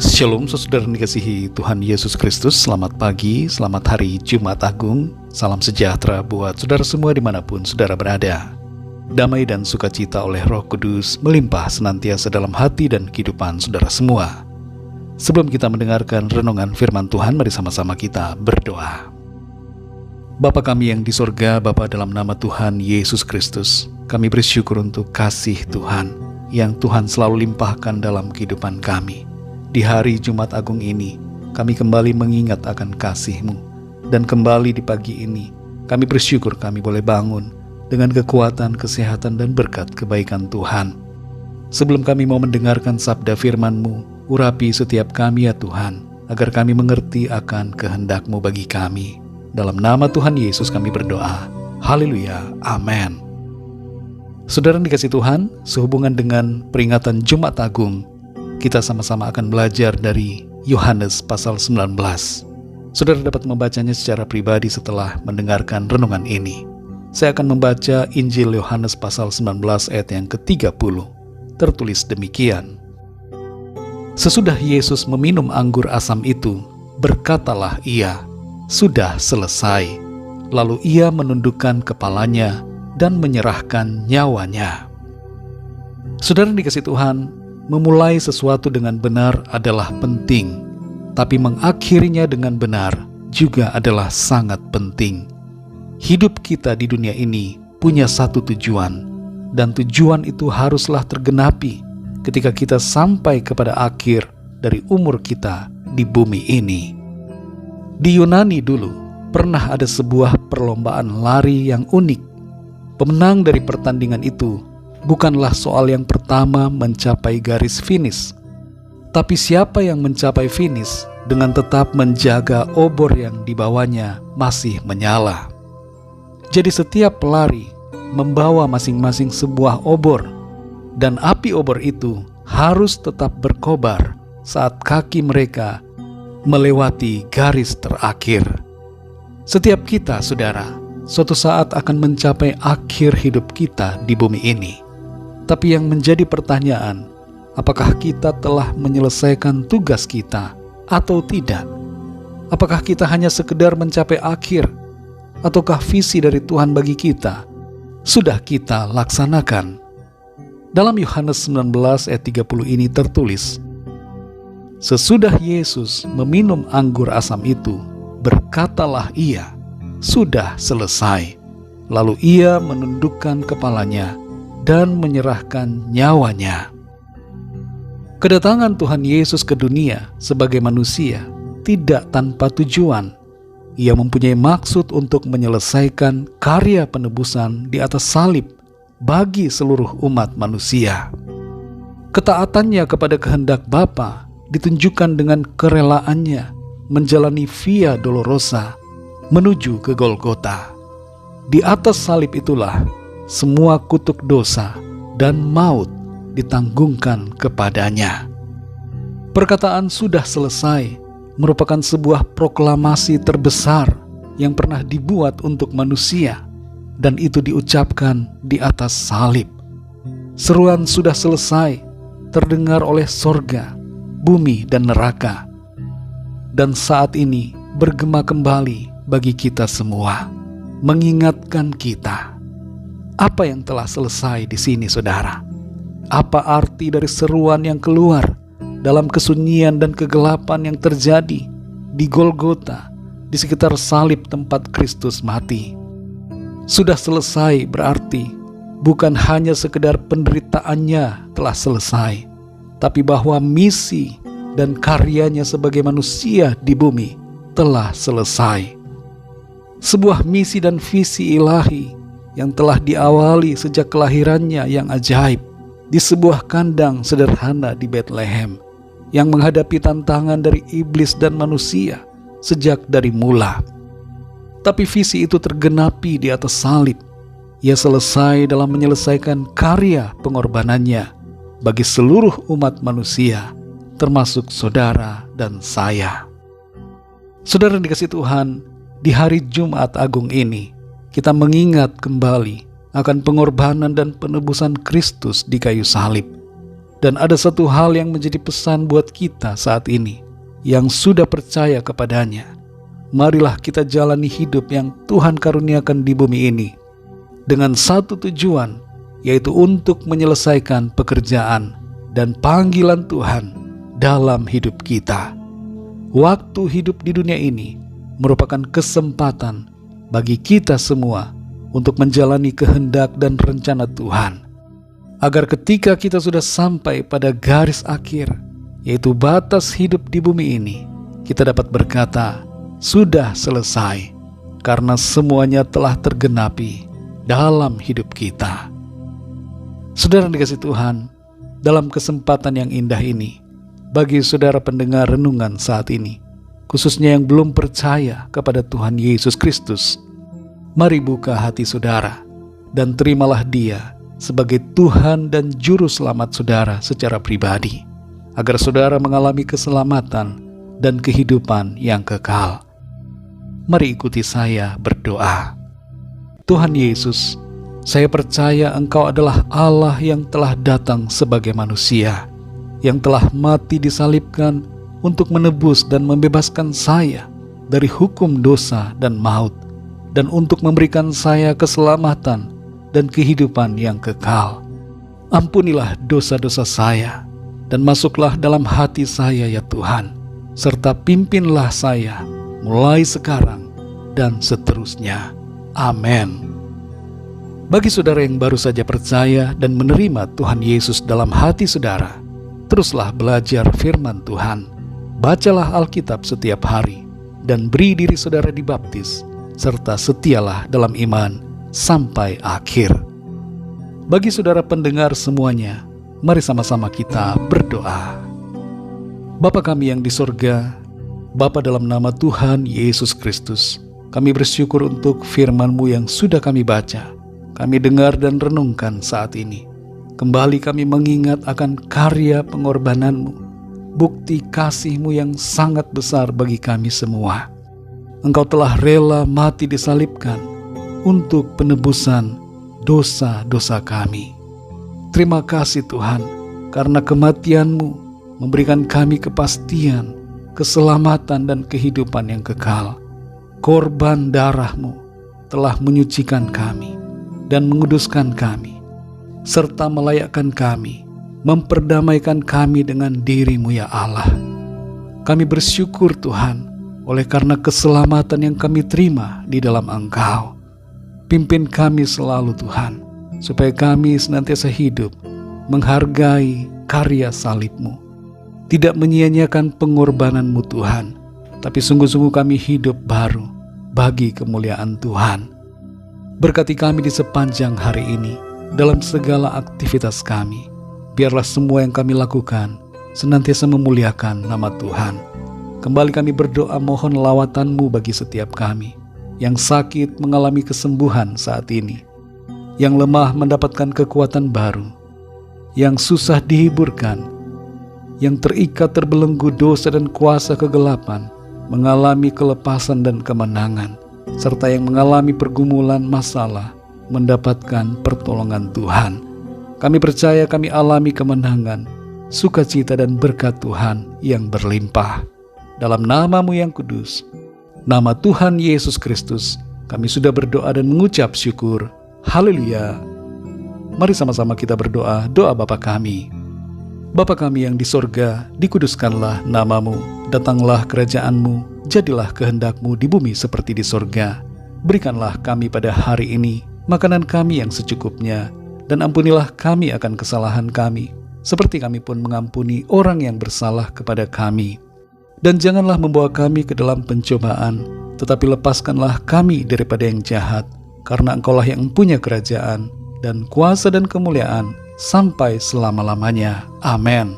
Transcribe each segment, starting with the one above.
Shalom saudara dikasihi Tuhan Yesus Kristus. Selamat pagi, selamat hari Jumat Agung. Salam sejahtera buat saudara semua dimanapun saudara berada. Damai dan sukacita oleh Roh Kudus melimpah senantiasa dalam hati dan kehidupan saudara semua. Sebelum kita mendengarkan renungan firman Tuhan, mari sama-sama kita berdoa. Bapa kami yang di sorga, Bapa, dalam nama Tuhan Yesus Kristus, kami bersyukur untuk kasih Tuhan yang Tuhan selalu limpahkan dalam kehidupan kami. Di hari Jumat Agung ini, kami kembali mengingat akan kasih-Mu. Dan kembali di pagi ini, kami bersyukur kami boleh bangun dengan kekuatan, kesehatan, dan berkat kebaikan Tuhan. Sebelum kami mau mendengarkan sabda firman-Mu, urapi setiap kami ya Tuhan, agar kami mengerti akan kehendak-Mu bagi kami. Dalam nama Tuhan Yesus kami berdoa. Haleluya. Amin. Saudara dikasih Tuhan, sehubungan dengan peringatan Jumat Agung, kita sama-sama akan belajar dari Yohanes pasal 19. Saudara dapat membacanya secara pribadi setelah mendengarkan renungan ini. Saya akan membaca Injil Yohanes pasal 19 ayat yang ke-30. Tertulis demikian. Sesudah Yesus meminum anggur asam itu, berkatalah ia, "Sudah selesai." Lalu ia menundukkan kepalanya dan menyerahkan nyawanya. Saudara dikasih Tuhan, memulai sesuatu dengan benar adalah penting, tapi mengakhirinya dengan benar juga adalah sangat penting. Hidup kita di dunia ini punya satu tujuan, dan tujuan itu haruslah tergenapi ketika kita sampai kepada akhir dari umur kita di bumi ini. Di Yunani dulu, pernah ada sebuah perlombaan lari yang unik. Pemenang dari pertandingan itu bukanlah soal yang pertama mencapai garis finish, tapi siapa yang mencapai finish dengan tetap menjaga obor yang dibawanya masih menyala. Jadi setiap pelari membawa masing-masing sebuah obor, dan api obor itu harus tetap berkobar saat kaki mereka melewati garis terakhir. Setiap kita, saudara, suatu saat akan mencapai akhir hidup kita di bumi ini. Tapi yang menjadi pertanyaan, apakah kita telah menyelesaikan tugas kita atau tidak? Apakah kita hanya sekedar mencapai akhir? Ataukah visi dari Tuhan bagi kita sudah kita laksanakan? Dalam Yohanes 19 ayat 30 ini tertulis, sesudah Yesus meminum anggur asam itu, berkatalah ia, "Sudah selesai." Lalu ia menundukkan kepalanya dan menyerahkan nyawanya. Kedatangan Tuhan Yesus ke dunia sebagai manusia tidak tanpa tujuan. Ia mempunyai maksud untuk menyelesaikan karya penebusan di atas salib bagi seluruh umat manusia. Ketaatannya kepada kehendak Bapa ditunjukkan dengan kerelaannya menjalani Via Dolorosa menuju ke Golgota. Di atas salib itulah semua kutuk dosa dan maut ditanggungkan kepadanya. Perkataan "sudah selesai" merupakan sebuah proklamasi terbesar yang pernah dibuat untuk manusia, dan itu diucapkan di atas salib. Seruan "sudah selesai" terdengar oleh sorga, bumi, dan neraka, dan saat ini bergema kembali bagi kita semua, mengingatkan kita. Apa yang telah selesai di sini, saudara? Apa arti dari seruan yang keluar dalam kesunyian dan kegelapan yang terjadi di Golgota, di sekitar salib tempat Kristus mati? Sudah selesai berarti bukan hanya sekedar penderitaannya telah selesai, tapi bahwa misi dan karyanya sebagai manusia di bumi telah selesai. Sebuah misi dan visi ilahi yang telah diawali sejak kelahirannya yang ajaib di sebuah kandang sederhana di Bethlehem, yang menghadapi tantangan dari iblis dan manusia sejak dari mula. Tapi visi itu tergenapi di atas salib. Ia selesai dalam menyelesaikan karya pengorbanannya bagi seluruh umat manusia, termasuk saudara dan saya. Saudara dikasih Tuhan, di hari Jumat Agung ini kita mengingat kembali akan pengorbanan dan penebusan Kristus di kayu salib. Dan ada satu hal yang menjadi pesan buat kita saat ini, yang sudah percaya kepadanya. Marilah kita jalani hidup yang Tuhan karuniakan di bumi ini, dengan satu tujuan, yaitu untuk menyelesaikan pekerjaan dan panggilan Tuhan dalam hidup kita. Waktu hidup di dunia ini merupakan kesempatan bagi kita semua untuk menjalani kehendak dan rencana Tuhan, agar ketika kita sudah sampai pada garis akhir, yaitu batas hidup di bumi ini, kita dapat berkata, sudah selesai, karena semuanya telah tergenapi dalam hidup kita. Saudara dikasih Tuhan, dalam kesempatan yang indah ini, bagi saudara pendengar renungan saat ini, khususnya yang belum percaya kepada Tuhan Yesus Kristus, mari buka hati saudara dan terimalah Dia sebagai Tuhan dan Juru Selamat saudara secara pribadi, agar saudara mengalami keselamatan dan kehidupan yang kekal. Mari ikuti saya berdoa. Tuhan Yesus, saya percaya Engkau adalah Allah yang telah datang sebagai manusia, yang telah mati disalibkan untuk menebus dan membebaskan saya dari hukum dosa dan maut, dan untuk memberikan saya keselamatan dan kehidupan yang kekal. Ampunilah dosa-dosa saya, dan masuklah dalam hati saya ya Tuhan, serta pimpinlah saya mulai sekarang dan seterusnya. Amin. Bagi saudara yang baru saja percaya dan menerima Tuhan Yesus dalam hati saudara, teruslah belajar firman Tuhan. Bacalah Alkitab setiap hari, dan beri diri saudara dibaptis, serta setialah dalam iman sampai akhir. Bagi saudara pendengar semuanya, mari sama-sama kita berdoa. Bapa kami yang di sorga, Bapa dalam nama Tuhan Yesus Kristus, kami bersyukur untuk firman-Mu yang sudah kami baca, kami dengar dan renungkan saat ini. Kembali kami mengingat akan karya pengorbanan-Mu, bukti kasih-Mu yang sangat besar bagi kami semua. Engkau telah rela mati disalibkan untuk penebusan dosa-dosa kami. Terima kasih Tuhan, karena kematian-Mu memberikan kami kepastian, keselamatan dan kehidupan yang kekal. Korban darah-Mu telah menyucikan kami dan menguduskan kami, serta melayakkan kami, memperdamaikan kami dengan diri-Mu ya Allah. Kami bersyukur Tuhan, oleh karena keselamatan yang kami terima di dalam Engkau. Pimpin kami selalu Tuhan, supaya kami senantiasa hidup menghargai karya salib-Mu, tidak menyia-nyiakan pengorbanan-Mu Tuhan, tapi sungguh-sungguh kami hidup baru bagi kemuliaan Tuhan. Berkati kami di sepanjang hari ini, dalam segala aktivitas kami. Biarlah semua yang kami lakukan senantiasa memuliakan nama Tuhan. Kembali kami berdoa mohon lawatan-Mu bagi setiap kami, yang sakit mengalami kesembuhan saat ini, yang lemah mendapatkan kekuatan baru, yang susah dihiburkan, yang terikat terbelenggu dosa dan kuasa kegelapan, mengalami kelepasan dan kemenangan, serta yang mengalami pergumulan masalah, mendapatkan pertolongan Tuhan. Kami percaya kami alami kemenangan, sukacita dan berkat Tuhan yang berlimpah. Dalam nama-Mu yang kudus, nama Tuhan Yesus Kristus, kami sudah berdoa dan mengucap syukur. Haleluya. Mari sama-sama kita berdoa doa Bapa kami. Bapa kami yang di sorga, dikuduskanlah nama-Mu, datanglah kerajaan-Mu, jadilah kehendak-Mu di bumi seperti di sorga. Berikanlah kami pada hari ini makanan kami yang secukupnya, dan ampunilah kami akan kesalahan kami, seperti kami pun mengampuni orang yang bersalah kepada kami. Dan janganlah membawa kami ke dalam pencobaan, tetapi lepaskanlah kami daripada yang jahat, karena Engkaulah yang punya kerajaan, dan kuasa dan kemuliaan, sampai selama-lamanya. Amin.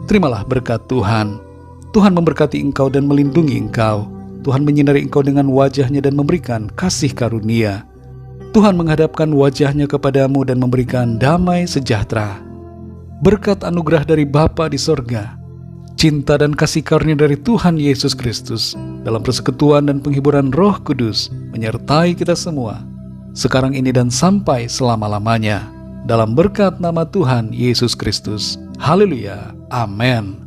Terimalah berkat Tuhan. Tuhan memberkati engkau dan melindungi engkau. Tuhan menyinari engkau dengan wajah-Nya dan memberikan kasih karunia. Tuhan menghadapkan wajah-Nya kepadamu dan memberikan damai sejahtera. Berkat anugerah dari Bapa di sorga, cinta dan kasih karunia dari Tuhan Yesus Kristus, dalam persekutuan dan penghiburan Roh Kudus, menyertai kita semua, sekarang ini dan sampai selama-lamanya. dalam berkat nama Tuhan Yesus Kristus. Haleluya. Amin.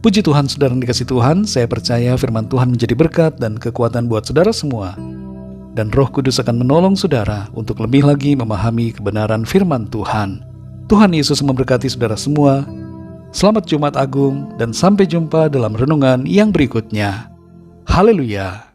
Puji Tuhan, saudara yang dikasihi Tuhan, saya percaya firman Tuhan menjadi berkat dan kekuatan buat saudara semua. Dan Roh Kudus akan menolong saudara untuk lebih lagi memahami kebenaran firman Tuhan. Tuhan Yesus memberkati saudara semua. Selamat Jumat Agung dan sampai jumpa dalam renungan yang berikutnya. Haleluya.